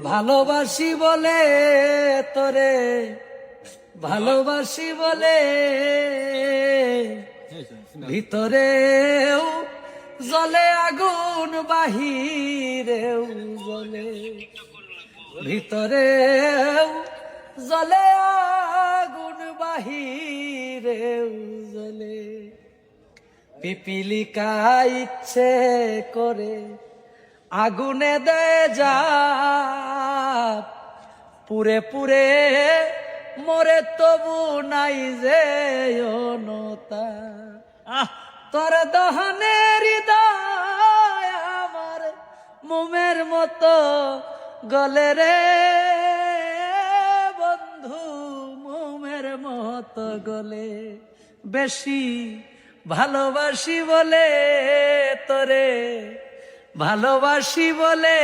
ভালোবাসি বলে তোরে, ভালোবাসি বলে ভিতরেও জ্বলে আগুন, বাহিরেও জ্বলে, ভিতরেও জ্বলে আগুন, বাহিরেও জ্বলে। পিপিলিকা ইচ্ছে করে আগুনে দে যা, পুরে পুরে মরে তবু নাই যে অনতা। তোর দহনের হৃদয় আমার মোমের মতো গলে রে বন্ধু, মোমের মতো গলে। বেশি ভালোবাসি বলে তোরে, ভালোবাসি বলে